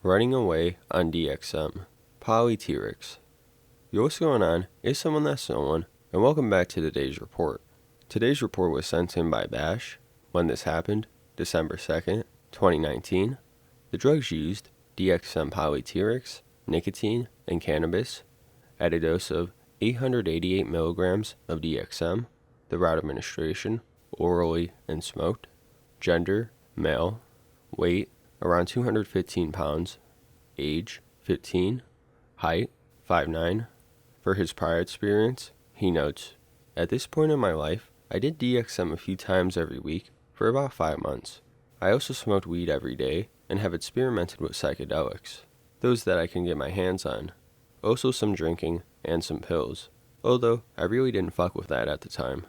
Running away on DXM. Polistirex. Yo, what's going on? It's someone that's someone, and welcome back to today's report. Today's report was sent in by Bash. When this happened, December 2nd, 2019. The drugs used, DXM Polistirex, nicotine, and cannabis, at a dose of 888 milligrams of DXM, the route of administration, orally and smoked, gender, male, weight, around 215 pounds, age, 15, height, 5'9". For his prior experience, he notes, "At this point in my life, I did DXM a few times every week for about 5 months. I also smoked weed every day and have experimented with psychedelics, those that I can get my hands on. Also some drinking and some pills, although I really didn't fuck with that at the time."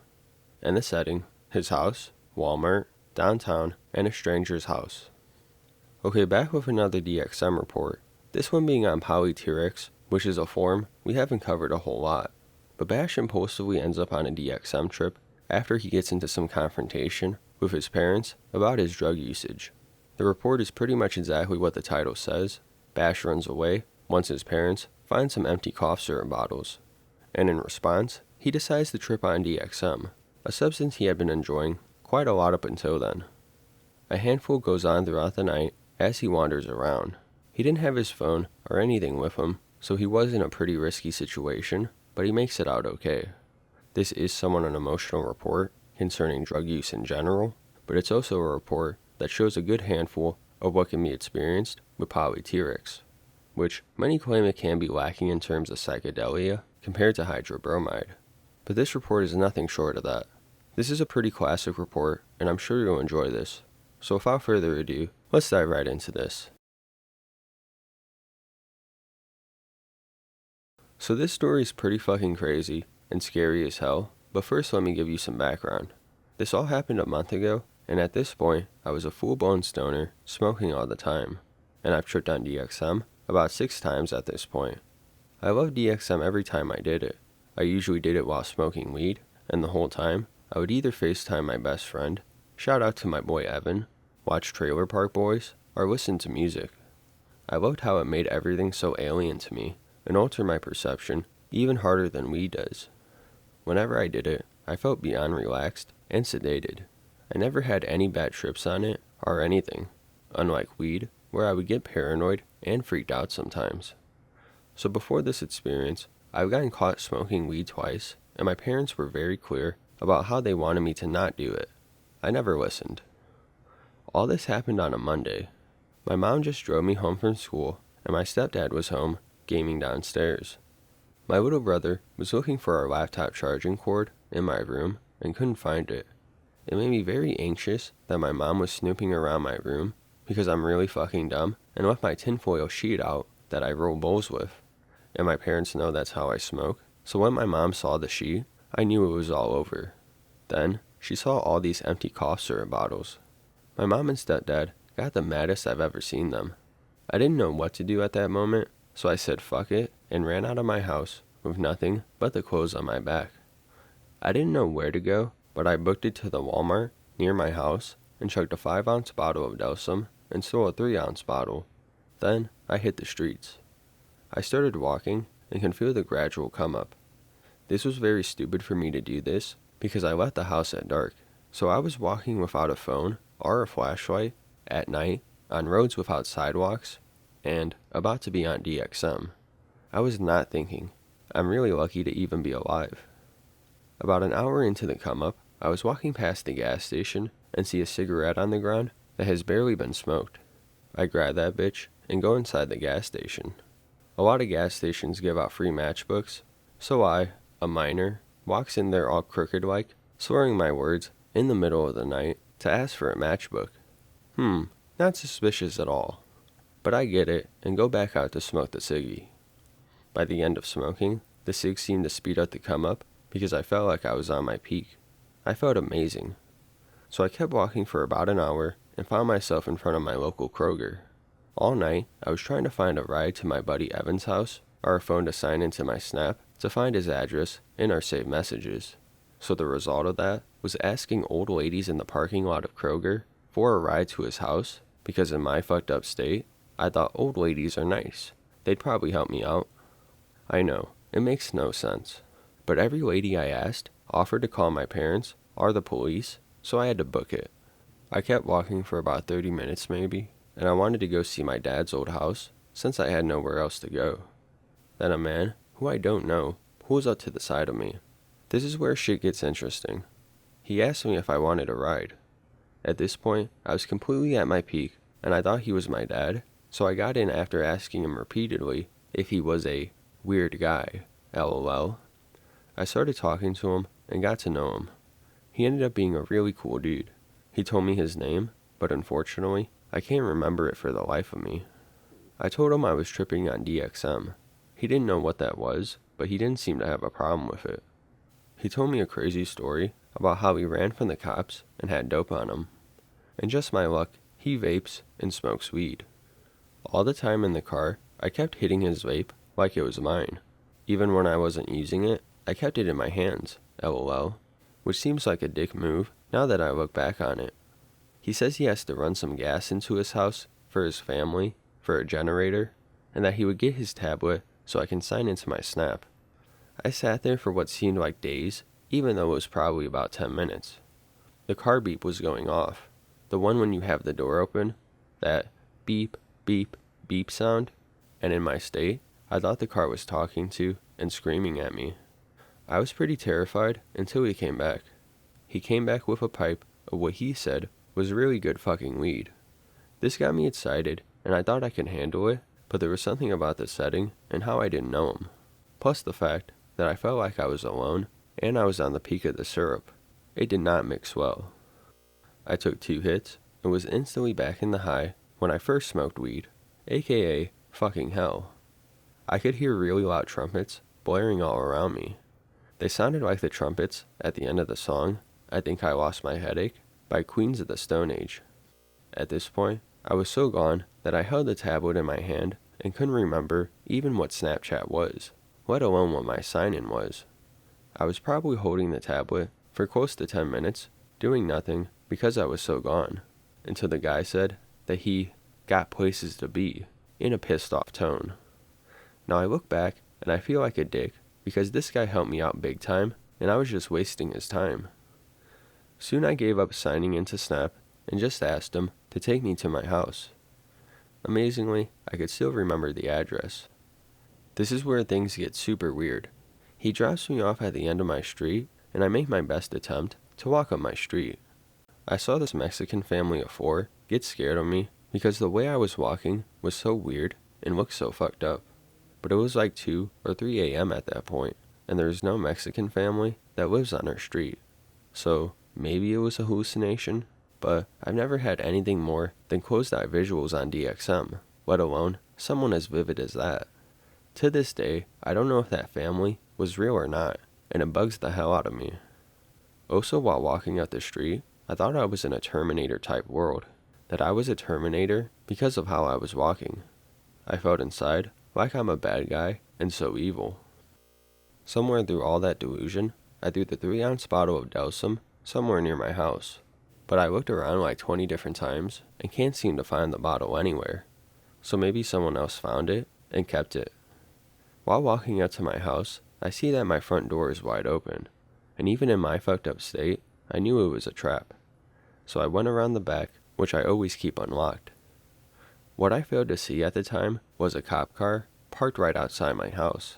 And the setting, his house, Walmart, downtown, and a stranger's house. Okay, back with another DXM report, this one being on Polistirex, which is a form we haven't covered a whole lot. But Bash impulsively ends up on a DXM trip after he gets into some confrontation with his parents about his drug usage. The report is pretty much exactly what the title says. Bash runs away once his parents find some empty cough syrup bottles, and in response, he decides to trip on DXM, a substance he had been enjoying quite a lot up until then. A handful goes on throughout the night as he wanders around. He didn't have his phone or anything with him, so he was in a pretty risky situation, but he makes it out okay. This is somewhat an emotional report concerning drug use in general, but it's also a report that shows a good handful of what can be experienced with Polistirex, which many claim it can be lacking in terms of psychedelia compared to hydrobromide. But this report is nothing short of that. This is a pretty classic report, and I'm sure you'll enjoy this. So without further ado, let's dive right into this. So this story is pretty fucking crazy and scary as hell, but first let me give you some background. This all happened a month ago, and at this point, I was a full-blown stoner, smoking all the time, and I've tripped on DXM about 6 times at this point. I loved DXM every time I did it. I usually did it while smoking weed, and the whole time, I would either FaceTime my best friend, shout out to my boy Evan, watch Trailer Park Boys, or listen to music. I loved how it made everything so alien to me, and altered my perception even harder than weed does. Whenever I did it, I felt beyond relaxed and sedated. I never had any bad trips on it or anything, unlike weed, where I would get paranoid and freaked out sometimes. So before this experience, I've gotten caught smoking weed twice, and my parents were very clear about how they wanted me to not do it. I never listened. All this happened on a Monday. My mom just drove me home from school, and my stepdad was home, gaming downstairs. My little brother was looking for our laptop charging cord in my room and couldn't find it. It made me very anxious that my mom was snooping around my room because I'm really fucking dumb and left my tinfoil sheet out that I roll bowls with. And my parents know that's how I smoke, so when my mom saw the sheet, I knew it was all over. Then, she saw all these empty cough syrup bottles. My mom and stepdad got the maddest I've ever seen them. I didn't know what to do at that moment, so I said fuck it and ran out of my house with nothing but the clothes on my back. I didn't know where to go, but I booked it to the Walmart near my house and chugged a 5-ounce bottle of Dextromethorphan and stole a 3-ounce bottle. Then, I hit the streets. I started walking and could feel the gradual come up. This was very stupid for me to do this because I left the house at dark, so I was walking without a phone or a flashlight at night on roads without sidewalks and about to be on DXM. I was not thinking. I'm really lucky to even be alive. About an hour into the come up, I was walking past the gas station and see a cigarette on the ground that has barely been smoked. I grab that bitch and go inside the gas station. A lot of gas stations give out free matchbooks, so I, a minor, walks in there all crooked like, slurring my words in the middle of the night to ask for a matchbook. Not suspicious at all. But I get it and go back out to smoke the ciggy. By the end of smoking, the cig seemed to speed up the come up because I felt like I was on my peak. I felt amazing. So I kept walking for about an hour and found myself in front of my local Kroger. All night, I was trying to find a ride to my buddy Evan's house or a phone to sign into my Snap to find his address in our saved messages. So the result of that was asking old ladies in the parking lot of Kroger for a ride to his house because in my fucked up state, I thought old ladies are nice. They'd probably help me out. I know, it makes no sense. But every lady I asked offered to call my parents or the police, so I had to book it. I kept walking for about 30 minutes maybe, and I wanted to go see my dad's old house, since I had nowhere else to go. Then a man, who I don't know, pulls up to the side of me. This is where shit gets interesting. He asked me if I wanted a ride. At this point, I was completely at my peak, and I thought he was my dad, so I got in after asking him repeatedly if he was a weird guy, LOL. I started talking to him and got to know him. He ended up being a really cool dude. He told me his name, but unfortunately, I can't remember it for the life of me. I told him I was tripping on DXM. He didn't know what that was, but he didn't seem to have a problem with it. He told me a crazy story about how he ran from the cops and had dope on him. And just my luck, he vapes and smokes weed. All the time in the car, I kept hitting his vape like it was mine. Even when I wasn't using it, I kept it in my hands, LOL, which seems like a dick move now that I look back on it. He says he has to run some gas into his house for his family, for a generator, and that he would get his tablet so I can sign into my Snap. I sat there for what seemed like days, even though it was probably about 10 minutes. The car beep was going off. The one when you have the door open, that beep, beep, beep sound, and in my state, I thought the car was talking to and screaming at me. I was pretty terrified until he came back. He came back with a pipe of what he said was really good fucking weed. This got me excited, and I thought I could handle it, but there was something about the setting and how I didn't know him. Plus the fact that I felt like I was alone, and I was on the peak of the syrup. It did not mix well. I took 2 hits, and was instantly back in the high when I first smoked weed, aka fucking hell. I could hear really loud trumpets blaring all around me. They sounded like the trumpets at the end of the song, I Think I Lost My Headache, by Queens of the Stone Age. At this point, I was so gone that I held the tablet in my hand and couldn't remember even what Snapchat was, let alone what my sign-in was. I was probably holding the tablet for close to 10 minutes, doing nothing because I was so gone, until the guy said that he got places to be, in a pissed off tone. Now I look back and I feel like a dick because this guy helped me out big time and I was just wasting his time. Soon I gave up signing into Snap and just asked him to take me to my house. Amazingly, I could still remember the address. This is where things get super weird. He drops me off at the end of my street, and I make my best attempt to walk up my street. I saw this Mexican family of 4 get scared of me because the way I was walking was so weird and looked so fucked up. But it was like 2 or 3 a.m. at that point, and there is no Mexican family that lives on our street. So maybe it was a hallucination, but I've never had anything more than closed-eye visuals on DXM, let alone someone as vivid as that. To this day, I don't know if that family was real or not, and it bugs the hell out of me. Also, while walking up the street, I thought I was in a Terminator-type world, that I was a Terminator because of how I was walking. I felt inside like I'm a bad guy and so evil. Somewhere through all that delusion, I threw the 3-ounce bottle of Delsum somewhere near my house, but I looked around like 20 different times and can't seem to find the bottle anywhere, so maybe someone else found it and kept it. While walking up to my house, I see that my front door is wide open, and even in my fucked up state, I knew it was a trap. So I went around the back, which I always keep unlocked. What I failed to see at the time was a cop car parked right outside my house.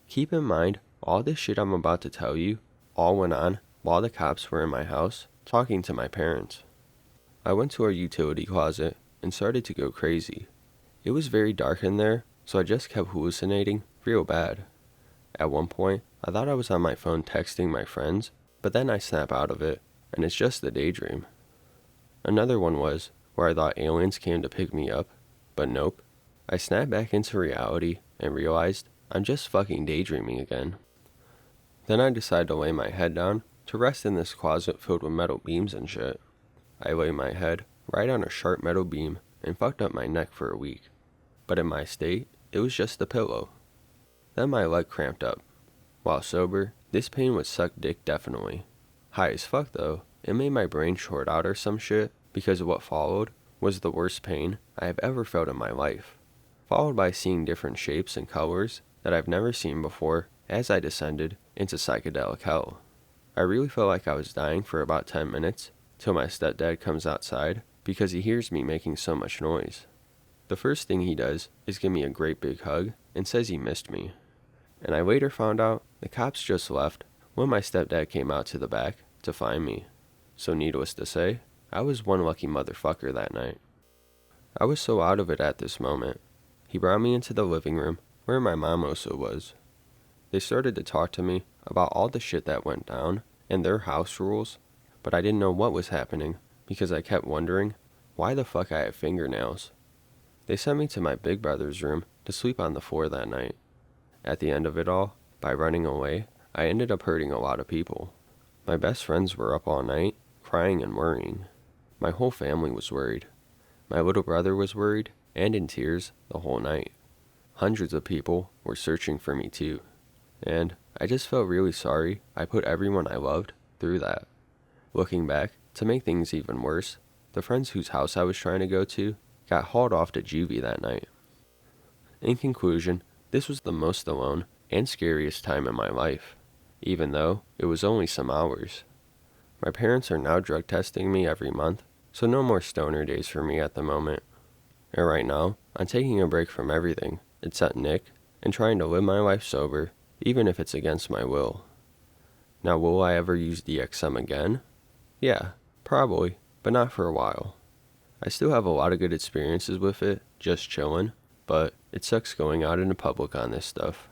Keep in mind, all this shit I'm about to tell you all went on while the cops were in my house talking to my parents. I went to our utility closet and started to go crazy. It was very dark in there, so I just kept hallucinating real bad. At one point, I thought I was on my phone texting my friends, but then I snap out of it, and it's just a daydream. Another one was where I thought aliens came to pick me up, but nope. I snapped back into reality and realized I'm just fucking daydreaming again. Then I decided to lay my head down to rest in this closet filled with metal beams and shit. I lay my head right on a sharp metal beam and fucked up my neck for a week. But in my state, it was just a pillow. Then my leg cramped up. While sober, this pain would suck dick definitely. High as fuck though, it made my brain short out or some shit because what followed was the worst pain I have ever felt in my life, followed by seeing different shapes and colors that I've never seen before as I descended into psychedelic hell. I really felt like I was dying for about 10 minutes till my stepdad comes outside because he hears me making so much noise. The first thing he does is give me a great big hug and says he missed me. And I later found out the cops just left when my stepdad came out to the back to find me. So needless to say, I was one lucky motherfucker that night. I was so out of it at this moment. He brought me into the living room where my mom also was. They started to talk to me about all the shit that went down and their house rules, but I didn't know what was happening because I kept wondering why the fuck I had fingernails. They sent me to my big brother's room to sleep on the floor that night. At the end of it all, by running away, I ended up hurting a lot of people. My best friends were up all night, crying and worrying. My whole family was worried. My little brother was worried and in tears the whole night. Hundreds of people were searching for me too. And I just felt really sorry I put everyone I loved through that. Looking back, to make things even worse, the friends whose house I was trying to go to got hauled off to juvie that night. In conclusion, this was the most alone and scariest time in my life, even though it was only some hours. My parents are now drug testing me every month, so no more stoner days for me at the moment. And right now, I'm taking a break from everything except Nick and trying to live my life sober, even if it's against my will. Now, will I ever use DXM again? Yeah, probably, but not for a while. I still have a lot of good experiences with it, just chillin', but it sucks going out into public on this stuff.